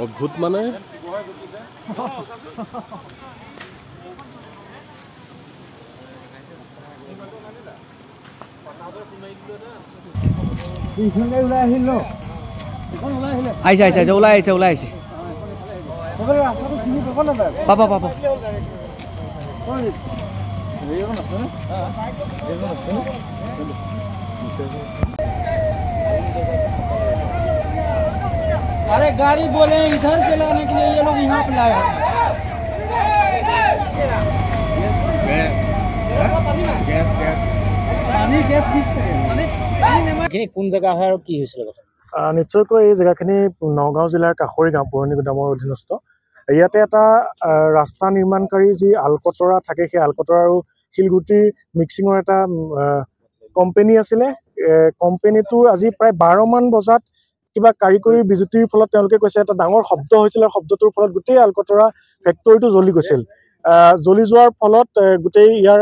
অদ্ভুত মানে ওলাই আহিছে পাবা अरे गाड़ी बोले इधर से लाने के लिए ये लोग यहाँ पे लाया কোন জেগা হয় আৰু কি হৈছিল নিশ্চয়কৈ এই জেগাখিনি নগাঁও জিলাৰ কাষৰী গাঁও পুৰণি গুদামৰ অধীনস্থ ইয়াতে এটা ৰাস্তা নিৰ্মাণকাৰী যি আলকটৰা থাকে সেই আলকটৰা আৰু শিলগুটিৰ মিক্সিঙৰ এটা কোম্পানী আছিলে কোম্পানীটো আজি প্ৰায় 12 মান বজাত কিবা কাৰিকৰী বিজুতিৰ ফলত তেওঁলোকে কৈছে এটা ডাঙৰ শব্দ হৈছিল আৰু শব্দটোৰ ফলত গোটেই আলকটৰা ফেক্টৰীটো জ্বলি গৈছিল জ্বলি যোৱাৰ ফলত গোটেই ইয়াৰ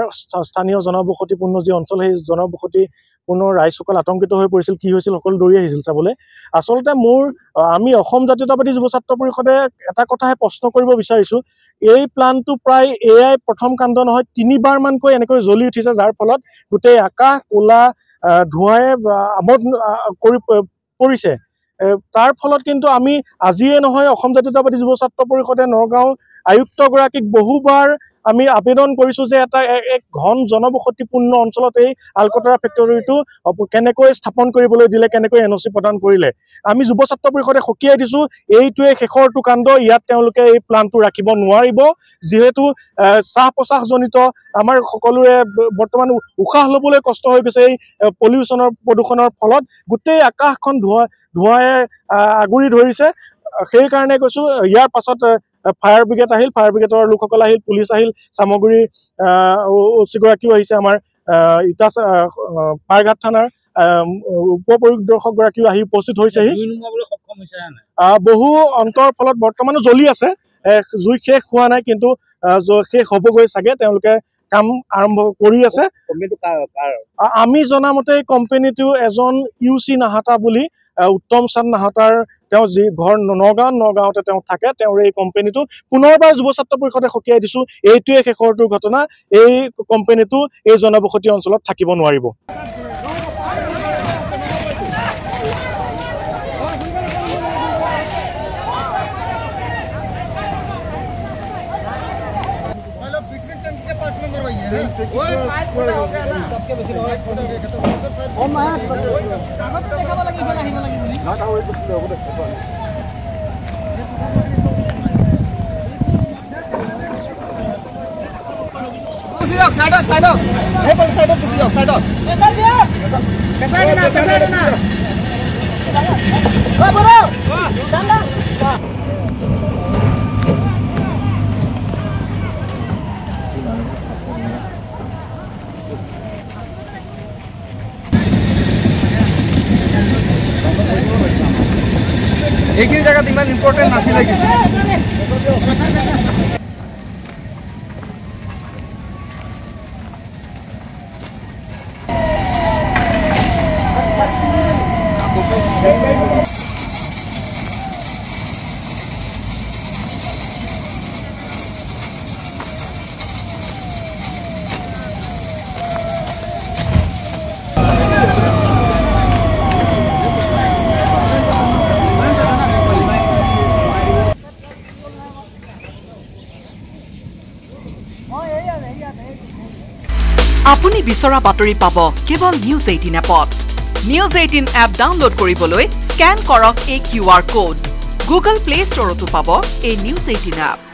স্থানীয় জনবসতিপূৰ্ণ যি অঞ্চল সেই জনবসতিপূৰ্ণ ৰাইজসকল আতংকিত হৈ পৰিছিল কি হৈছিল সকলো দৌৰি আহিছিল চাবলৈ আচলতে আমি অসম জাতীয়তাবাদী যুৱ ছাত্ৰ পৰিষদে এটা কথাহে প্ৰশ্ন কৰিব বিচাৰিছো এই প্লানটো প্ৰায় এআই প্ৰথম কাণ্ড নহয় 3বাৰ মানকৈ এনেকৈ জ্বলি উঠিছে যাৰ ফলত গোটেই আকাশ কোলা ধোঁৱাই আমোদ কৰি পৰিছে তাৰ ফলত কিন্তু আমি আজিয়ে নহয় অসম জাতীয়তাবাদী যুৱ ছাত্ৰ পৰিষদে নগাঁও আয়ুক্তগৰাকীক বহুবাৰ আমি আবেদন কৰিছো যে এটা এক ঘন জনবসতিপূৰ্ণ অঞ্চলত এই আলকটৰা ফেক্টৰীটো কেনেকৈ স্থাপন কৰিবলৈ দিলে কেনেকৈ এনঅচি প্ৰদান কৰিলে আমি যুৱ ছাত্ৰ পৰিষদে সকীয়াই দিছো এইটোৱে শেষৰটো কাণ্ড ইয়াত তেওঁলোকে এই প্লানটো ৰাখিব নোৱাৰিব যিহেতু চাহ প্ৰশ্বাসজনিত আমাৰ সকলোৰে বৰ্তমান উশাহ ল'বলৈ কষ্ট হৈ গৈছে এই পলিউশ্যনৰ প্ৰদূষণৰ ফলত গোটেই আকাশখন ধোঁৱাই আগুৰি ধৰিছে সেই কাৰণে কৈছো ইয়াৰ পাছত ফায়াৰ ব্ৰিগেড আহিল ফায়াৰ ব্ৰিগেডৰ লোকসকল আহিল পুলিচ আহিল সামগ্ৰী ওচিগৰাকীও আহিছে আমাৰ ইটা পাৰঘাট থানাৰ উপ পৰিদৰ্শকগৰাকীও আহি উপস্থিত হৈছেহি বহু অন্তৰ ফলত বৰ্তমানো জ্বলি আছে জুই শেষ হোৱা নাই কিন্তু শেষ হ'বগৈ চাগে তেওঁলোকে কাম আৰম্ভ কৰি আছে আমি জনামতে কোম্পানীটো এজন ইউচি নাহাতা বুলি উত্তম চান্দ নাহাতাৰ তেওঁ যি ঘৰ নগাঁৱতে তেওঁ থাকে তেওঁৰ এই কোম্পানীটো পুনৰবাৰ যুৱ ছাত্ৰ পৰিষদে সকীয়াই দিছো এইটোৱে শেষৰটো ঘটনা এই কোম্পানীটো এই জনবসতি অঞ্চলত থাকিব নোৱাৰিব এইখিনি জায়গাত ইমান ইম্পৰ্টেণ্ট নাছিলে আপুনি বিচৰা বাতৰি পাব কেৱল নিউজ 18 এপত নিউজ 18 এপ ডাউনলোড কৰিবলৈ স্ক্যান কৰক এই QR কোড গুগল প্লে ষ্টৰতো পাব এই নিউজ 18 এপ